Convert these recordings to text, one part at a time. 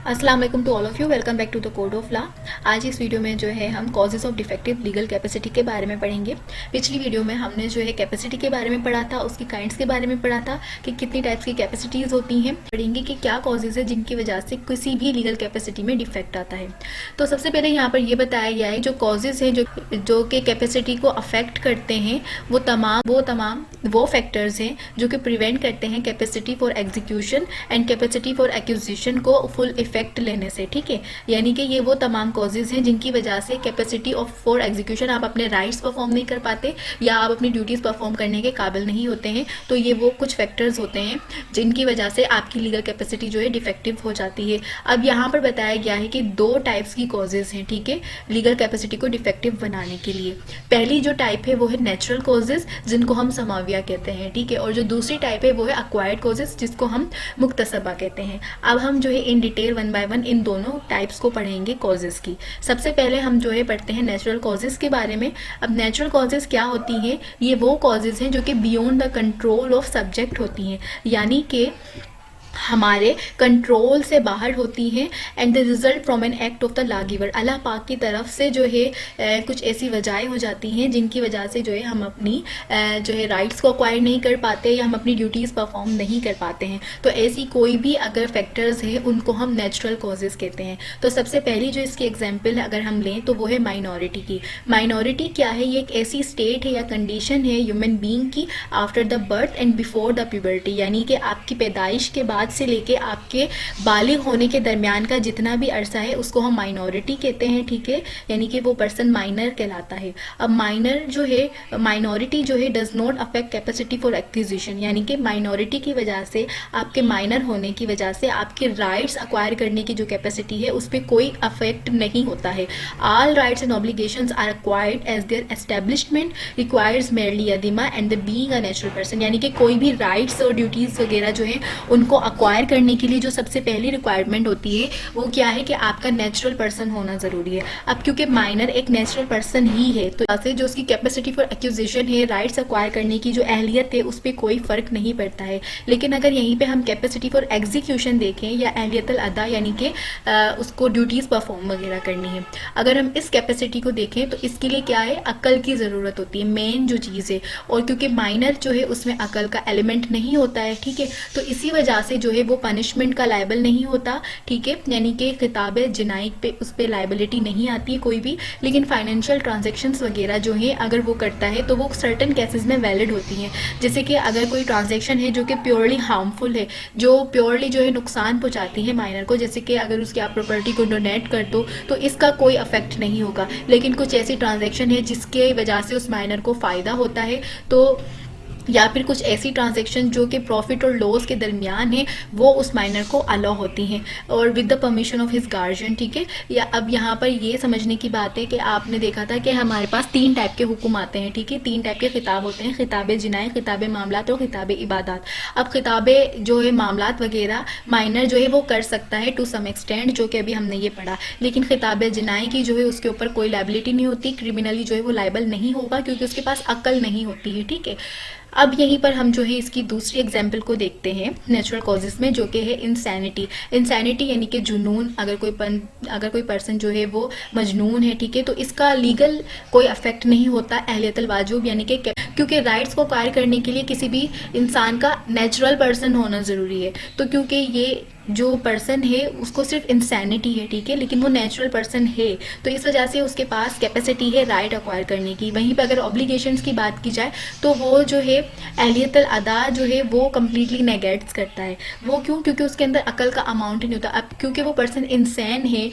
अस्सलाम वालेकुम to all of you. Welcome back to the code of law. आज इस वीडियो में जो है हम causes of defective legal capacity के बारे में पढ़ेंगे। पिछली वीडियो में हमने जो है कैपेसिटी के बारे में पढ़ा था, उसकी काइंड्स के बारे में पढ़ा था कि कितनी टाइप्स की कैपेसिटीज़ होती हैं। पढ़ेंगे कि क्या कॉजेज है जिनकी वजह से किसी भी लीगल कैपेसिटी में डिफेक्ट आता है। तो सबसे पहले यहाँ पर ये बताया गया है जो कॉजेज हैं जो कि कैपेसिटी को अफेक्ट करते हैं वो तमाम फैक्टर्स हैं जो कि प्रिवेंट करते हैं capacity for execution and capacity for acquisition को फुल इफेक्ट लेने से। ठीक है, यानी कि ये वो तमाम कॉजेज हैं जिनकी वजह से कैपेसिटी ऑफ फॉर एग्जीक्यूशन आप अपने राइट्स परफॉर्म नहीं कर पाते या आप अपनी ड्यूटीज़ परफॉर्म करने के काबिल नहीं होते हैं। तो ये वो कुछ फैक्टर्स होते हैं जिनकी वजह से आपकी लीगल कैपेसिटी जो है डिफेक्टिव हो जाती है। अब यहाँ पर बताया गया है कि दो टाइप्स की कॉजेज हैं, ठीक है, लीगल कैपेसिटी को डिफेक्टिव बनाने के लिए। पहली जो टाइप है वो है नेचुरल कॉजेज जिनको हम समाविया कहते हैं, ठीक है, और जो दूसरी टाइप है वो है अक्वायर्ड कॉजेज जिसको हम मुक्तसबा कहते हैं। अब हम जो है in detail one by one in दोनों टाइप्स को पढ़ेंगे कॉजेज की। सबसे पहले हम जो है पढ़ते हैं नेचुरल कॉजेज के बारे में। अब नेचुरल कॉजेज क्या होती हैं? ये वो कॉजेज हैं जो कि beyond the control of subject होती हैं, यानी कि हमारे कंट्रोल से बाहर होती हैं and the result from an act of the law giver. अल्लाह पाक की तरफ से जो है कुछ ऐसी वजहें हो जाती हैं जिनकी वजह से जो है हम अपनी जो है राइट्स को अक्वायर नहीं कर पाते या हम अपनी ड्यूटीज़ परफॉर्म नहीं कर पाते हैं। तो ऐसी कोई भी अगर फैक्टर्स है उनको हम नेचुरल कॉजेज़ कहते हैं। तो सबसे पहली जो इसकी एग्जाम्पल अगर हम लें तो वो है माइनॉरिटी की। माइनॉरिटी क्या है? ये एक ऐसी स्टेट है या कंडीशन है ह्यूमन बींग की after the birth and before the puberty, यानी कि आपकी पैदाइश के बाद से लेके आपके बालिग होने के दरमियान का जितना भी अरसा है उसको हम माइनॉरिटी कहते हैं, ठीक है, यानी कि वो पर्सन माइनर कहलाता है। अब माइनर जो है, माइनॉरिटी जो है does not affect capacity for acquisition, यानी कि माइनॉरिटी की वजह से, आपके माइनर होने की वजह से आपके राइट्स अक्वायर करने की जो कैपेसिटी है उस पर कोई अफेक्ट नहीं होता है। All rights and obligations are acquired as their establishment requires merely अदिमा and the being a natural person, यानी कि कोई भी राइट्स और ड्यूटीज़ वगैरह जो है उनको अक्वायर करने के लिए जो सबसे पहली रिक्वायरमेंट होती है वो क्या है कि आपका नेचुरल पर्सन होना ज़रूरी है। अब क्योंकि माइनर एक नेचुरल पर्सन ही है तो ऐसे जो उसकी कैपेसिटी फॉर एक्विजिशन है, राइट्स अक्वायर करने की जो अहलियत है उस पर कोई फ़र्क नहीं पड़ता है। लेकिन अगर यहीं पे हम कैपेसिटी फॉर एग्जीक्यूशन देखें या अहलियत अदा, यानी कि उसको ड्यूटीज़ परफॉर्म वगैरह करनी है, अगर हम इस कैपेसिटी को देखें तो इसके लिए क्या है, अक्ल की ज़रूरत होती है, मेन जो चीज़ है। और क्योंकि माइनर जो है उसमें अक्ल का एलिमेंट नहीं होता है, ठीक है, तो इसी वजह से जो है वो पनिशमेंट का लायबल नहीं होता, ठीक है, यानी कि खिताब जिनाई पे उस पर लायबिलिटी नहीं आती है कोई भी। लेकिन फाइनेंशियल ट्रांजैक्शंस वगैरह जो है अगर वो करता है तो वो सर्टन केसेस में वैलिड होती हैं। जैसे कि अगर कोई ट्रांजैक्शन है जो कि प्योरली हार्मफुल है, जो प्योरली जो है नुकसान पहुंचाती है माइनर को, जैसे कि अगर उसकी आप प्रॉपर्टी को डोनेट कर दो तो इसका कोई अफेक्ट नहीं होगा। लेकिन कुछ ऐसी ट्रांजैक्शन है जिसके वजह से उस माइनर को फ़ायदा होता है, तो या फिर कुछ ऐसी ट्रांजैक्शन जो कि प्रॉफिट और लॉस के दरमियान है वो उस माइनर को अलाउ होती हैं और with the permission of his guardian, ठीक है। या अब यहाँ पर ये समझने की बात है कि आपने देखा था कि हमारे पास 3 टाइप के हुक्म आते हैं, ठीक है, 3 टाइप के खिताब होते हैं, खिताब जिनाई, खिताब मामलात और खिताब इबादत। अब खिताब जो है मामलात वगैरह माइनर जो है वो कर सकता है टू सम एक्सटेंड, जो कि अभी हमने ये पढ़ा। लेकिन खिताब जिनाई की जो है उसके ऊपर कोई लायबिलिटी नहीं होती, क्रिमिनली जो है वो लायबल नहीं होगा क्योंकि उसके पास अक्ल नहीं होती है, ठीक है। अब यहीं पर हम जो है इसकी दूसरी एग्जाम्पल को देखते हैं नेचुरल कॉजेज में, जो कि है इंसैनिटी। इंसैनिटी यानी कि जुनून। अगर कोई पर्सन जो है वो मजनून है, ठीक है, तो इसका लीगल कोई अफेक्ट नहीं होता अहलियतुल वाजुब, यानी कि क्योंकि राइट्स को अक्वायर करने के लिए किसी भी इंसान का नेचुरल पर्सन होना ज़रूरी है। तो क्योंकि ये जो पर्सन है उसको सिर्फ इंसैनिटी है, ठीक है, लेकिन वो नेचुरल पर्सन है तो इस वजह से उसके पास कैपेसिटी है राइट अक्वायर करने की। वहीं पर अगर ऑब्लिगेशंस की बात की जाए तो वो जो है अहलियतुल अदा जो है वो कम्प्लीटली नेगेट्स करता है। वो क्यों? क्योंकि उसके अंदर अकल का अमाउंट नहीं होता। अब क्योंकि वो पर्सन इंसान है,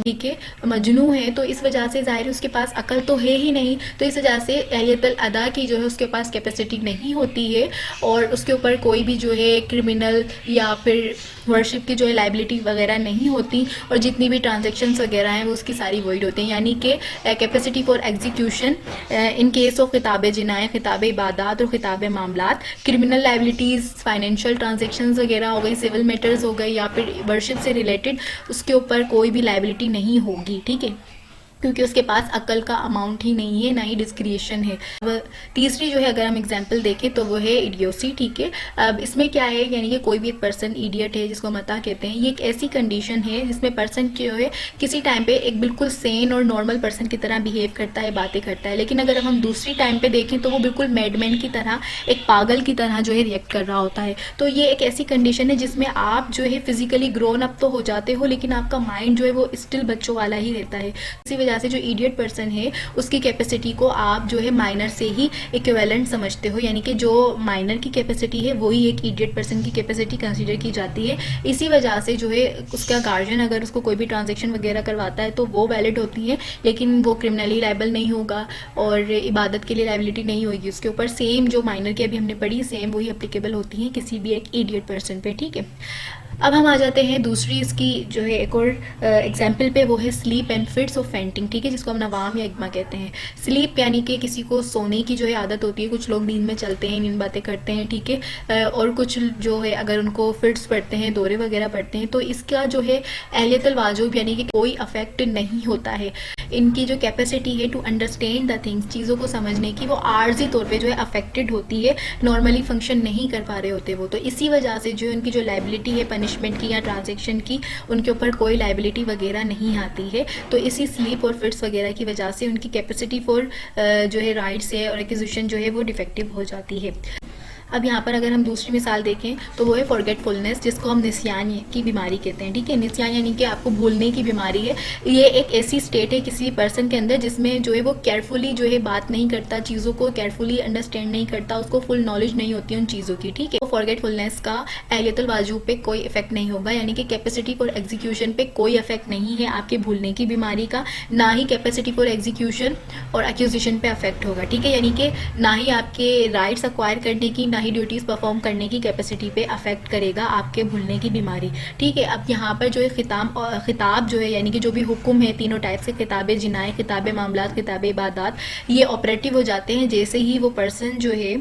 ठीक है, मजनू है, तो इस वजह से ज़ाहिर उसके पास अकल तो है ही नहीं, तो इस वजह से अहलियतुल अदा की जो है उसके पास कैपेसिटी नहीं होती है और उसके ऊपर कोई भी जो है क्रिमिनल या फिर वर्शिप की जो है लाइबिलिटी वगैरह नहीं होती और जितनी भी ट्रांजैक्शंस वगैरह हैं वो उसकी सारी वॉइड होती हैं। यानी कि capacity for execution in case of खिताब जिनाय, खिताब इबादत और खिताब मामलात, क्रिमिनल लाइबिलिटीज़, फाइनेंशियल ट्रांजैक्शंस वगैरह हो गई, सिविल मैटर्स हो गए या फिर वर्शिप से रिलेटेड, उसके ऊपर कोई भी लाइबिलिटी नहीं होगी, ठीक है। क्योंकि उसके पास अक्ल का अमाउंट ही नहीं है, ना ही डिस्क्रिएशन है। अब तीसरी जो है अगर हम एग्जांपल देखें तो वो है इडियोसी, ठीक है। अब इसमें क्या है, यानी कि कोई भी एक पर्सन इडियट है, जिसको मता कहते हैं, ये एक ऐसी कंडीशन है जिसमें पर्सन जो है किसी टाइम पे एक बिल्कुल सेन और नॉर्मल पर्सन की तरह बिहेव करता है, बातें करता है, लेकिन अगर हम दूसरी टाइम पे देखें तो वो बिल्कुल मैडमैन की तरह, एक पागल की तरह जो है रिएक्ट कर रहा होता है। तो ये एक ऐसी कंडीशन है जिसमें आप जो है फिजिकली ग्रोन अप तो हो जाते हो, लेकिन आपका माइंड जो है वो स्टिल बच्चों वाला ही रहता है। इसी वजह से जो इडियट पर्सन है उसकी कैपेसिटी को आप जो है माइनर से ही इक्विवेलेंट समझते हो, यानी कि जो माइनर की कैपेसिटी है वही एक इडियट पर्सन की कैपेसिटी कंसीडर की जाती है। इसी वजह से जो है उसका गार्जियन अगर उसको कोई भी ट्रांजेक्शन वगैरह करवाता है तो वो वैलिड होती है, लेकिन वो क्रिमिनली लायबल नहीं होगा और इबादत के लिए लायबिलिटी नहीं होगी उसके ऊपर। सेम जो माइनर की अभी हमने पढ़ी, सेम वही अप्लीकेबल होती है किसी भी एक इडियट पर्सन पे, ठीक है। अब हम आ जाते हैं दूसरी इसकी जो है एक और एग्जाम्पल पे, वो है sleep and fits of fainting, ठीक है, जिसको हम नवाम या इग्मा कहते हैं। स्लीप यानी कि किसी को सोने की जो है आदत होती है, कुछ लोग नींद में चलते हैं, नींद बातें करते हैं, ठीक है, और कुछ जो है अगर उनको फिट्स पड़ते हैं, दौरे वगैरह पड़ते हैं, तो इसका जो है अहलियतुल वाजुब यानी कि कोई अफेक्ट नहीं होता है। इनकी जो कैपेसिटी है टू अंडरस्टैंड द थिंग्स, चीज़ों को समझने की, वो आर्जी तौर पे जो है अफेक्टेड होती है, नॉर्मली फंक्शन नहीं कर पा रहे होते वो। तो इसी वजह से जो उनकी जो लायबिलिटी है पनिशमेंट की या ट्रांजैक्शन की, उनके ऊपर कोई लायबिलिटी वगैरह नहीं आती है। तो इसी स्लीप और फिट्स वगैरह की वजह से उनकी कैपेसिटी फॉर जो है राइट्स है और एक्विजिशन जो है वो डिफेक्टिव हो जाती है। अब यहाँ पर अगर हम दूसरी मिसाल देखें तो वो है फॉरगेटफुलनेस, जिसको हम निस्यान की बीमारी कहते हैं, ठीक है। निस्यान यानी कि आपको भूलने की बीमारी है। ये एक ऐसी स्टेट है किसी पर्सन के अंदर जिसमें जो है वो केयरफुली जो है बात नहीं करता, चीज़ों को केयरफुली अंडरस्टैंड नहीं करता, उसको फुल नॉलेज नहीं होती उन चीज़ों की, ठीक है। फॉरगेटफुलनेस का अहलियतुल वाजुब पे कोई इफेक्ट नहीं होगा, यानी कि कैपेसिटी फॉर एग्जीक्यूशन पे कोई इफेक्ट नहीं है आपके भूलने की बीमारी का, ना ही कैपेसिटी फॉर एग्जीक्यूशन और एक्यूजिशन पे अफेक्ट होगा, ठीक है। यानी कि ना ही आपके राइट्स अक्वायर करने की, ना ही ड्यूटीज़ परफॉर्म करने की कैपेसिटी पे अफेक्ट करेगा आपके भूलने की बीमारी, ठीक है। अब यहाँ पर जो है खिताब जो है, यानी कि जो भी हुक्म है, तीनों टाइप से खिताब जिनाए, खिताब मामलात, खिताब इबादात, ये ऑपरेटिव हो जाते हैं जैसे ही वो पर्सन जो है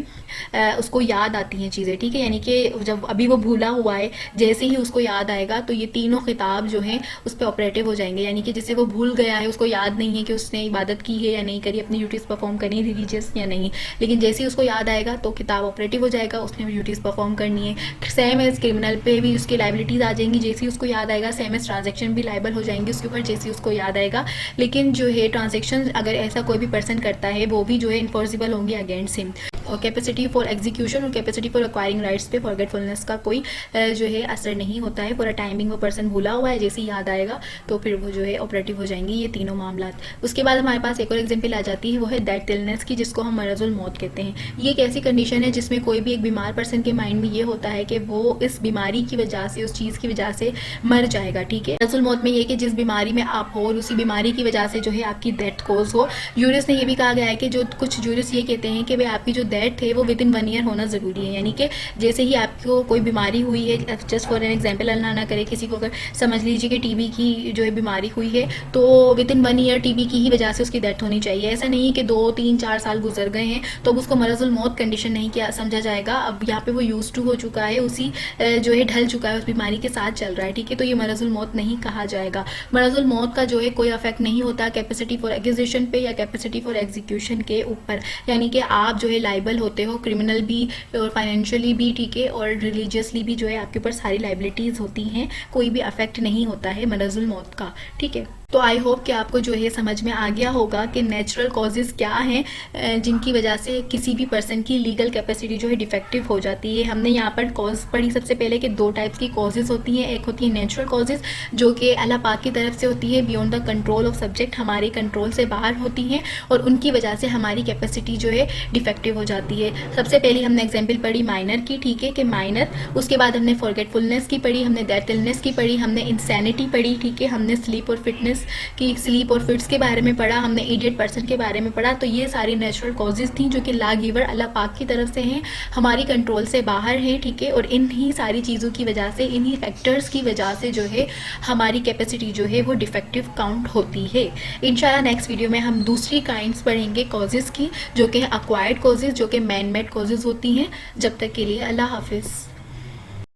उसको याद आती हैं चीज़ें, ठीक है। यानी कि जब अभी वो भूला हुआ है, जैसे ही उसको याद आएगा तो ये तीनों खिताब जो हैं उस पर ऑपरेटिव हो जाएंगे। यानी कि जिसे वो भूल गया है, उसको याद नहीं है कि उसने इबादत की है या नहीं करी, अपनी ड्यूटीज़ परफॉर्म करनी है रिलीजियस या नहीं, लेकिन जैसे ही उसको याद आएगा तो किताब ऑपरेटिव हो जाएगा, उसने ड्यूटीज़ परफॉर्म करनी है। सेम एज क्रिमिनल पे भी उसकी लाइबिलिटीज़ आ जाएंगी जैसे ही उसको याद आएगा, सेम एज ट्रांजेक्शन भी लाइबल हो जाएंगी उसके ऊपर जैसे ही उसको याद आएगा। लेकिन जो है ट्रांजेक्शन अगर ऐसा कोई भी पर्सन करता है वो भी जो है इन्फोर्सिबल होंगे अगेंस्ट हिम। और कैपेसिटी फॉर एग्जीक्यूशन और कैपेसिटी फॉर एक्वायरिंग राइट्स पे फॉरगेटफुलनेस का कोई जो है असर नहीं होता है। फॉर अ टाइमिंग वो पर्सन भूला हुआ है, जैसे ही याद आएगा तो फिर वो जो है ऑपरेटिव हो जाएंगी ये तीनों मामलात। उसके बाद हमारे पास एक और एग्जांपल आ जाती है, वो है डेथ इलनेस की, जिसको हम मरजुल मौत कहते हैं। ये एक ऐसी कंडीशन है जिसमें कोई भी एक बीमार पर्सन के माइंड में ये होता है कि वो इस बीमारी की वजह से, उस चीज़ की वजह से मर जाएगा, ठीक है। मरजुल मौत में ये कि जिस बीमारी में आप हो और उसी बीमारी की वजह से जो है आपकी डेथ कोज हो। यूरिस ने ये भी कहा गया है कि जो कुछ यूरिस ये कहते हैं कि भाई आपकी जो डेथ है वो विद इन 1 ईयर होना ज़रूरी है। यानी कि जैसे ही आपको कोई बीमारी हुई है, जस्ट फॉर एन एग्जांपल, अल्लाह ना करे किसी को अगर समझ लीजिए कि टीबी की जो है बीमारी हुई है, तो विद इन 1 ईयर टीबी की ही वजह से उसकी डेथ होनी चाहिए। ऐसा नहीं कि 2, 3, 4 साल गुजर गए हैं तो अब उसको मरजुल मौत कंडीशन नहीं किया समझा जाएगा। अब यहाँ पे वो यूज टू हो चुका है, उसी जो है ढल चुका है, उस बीमारी के साथ चल रहा है, ठीक है। तो ये मरजुल मौत नहीं कहा जाएगा। मरजुल मौत का जो है कोई अफेक्ट नहीं होता कैपेसिटी फॉर एक्विजिशन पे या कैपेसिटी फॉर एग्जीक्यूशन के ऊपर। यानी कि आप जो है लाइबल होते हो, क्रिमिनल भी और फाइनेंशियली भी, ठीक है, और रिलीजियसली भी जो है आपके ऊपर सारी लाइबिलिटीज़ होती हैं, कोई भी अफेक्ट नहीं होता है मरजुल मौत का, ठीक है। तो आई होप कि आपको जो है समझ में आ गया होगा कि नेचुरल कॉजेज़ क्या हैं जिनकी वजह से किसी भी पर्सन की लीगल कैपेसिटी जो है डिफेक्टिव हो जाती है। हमने यहाँ पर कॉज पढ़ी सबसे पहले कि 2 टाइप्स की कॉजेज़ होती हैं। एक होती है नेचुरल कॉजेज़ जो कि अल्लाह पाक की तरफ से होती है, beyond the control of subject, हमारे कंट्रोल से बाहर होती हैं और उनकी वजह से हमारी कैपेसिटी जो है डिफेक्टिव हो जाती है। सबसे पहले हमने एग्जाम्पल पढ़ी माइनर की, ठीक है, कि माइनर। उसके बाद हमने फॉरगेटफुलनेस की पढ़ी, हमने डेथ इलनेस की पढ़ी, हमने इंसैनिटी पढ़ी, ठीक है, हमने स्लीप और फिटनेस की, स्लीप और फिट्स के बारे में पढ़ा, हमने इडियट पर्सन के बारे में पढ़ा। तो ये सारी नेचुरल कॉजेज़ थी जो कि ला गिवर अल्लाह पाक की तरफ से हैं, हमारी कंट्रोल से बाहर हैं, ठीक है। और इन्हीं सारी चीज़ों की वजह से, इन्हीं फैक्टर्स की वजह से जो है हमारी कैपेसिटी जो है वो डिफेक्टिव काउंट होती है। इंशाल्लाह नेक्स्ट वीडियो में हम दूसरी काइंड्स पढ़ेंगे कॉजेज़ की, जो कि अक्वायर्ड कॉजेज़, जो कि मैन मेड कॉजेज़ होती हैं। जब तक के लिए अल्लाह हाफिज़।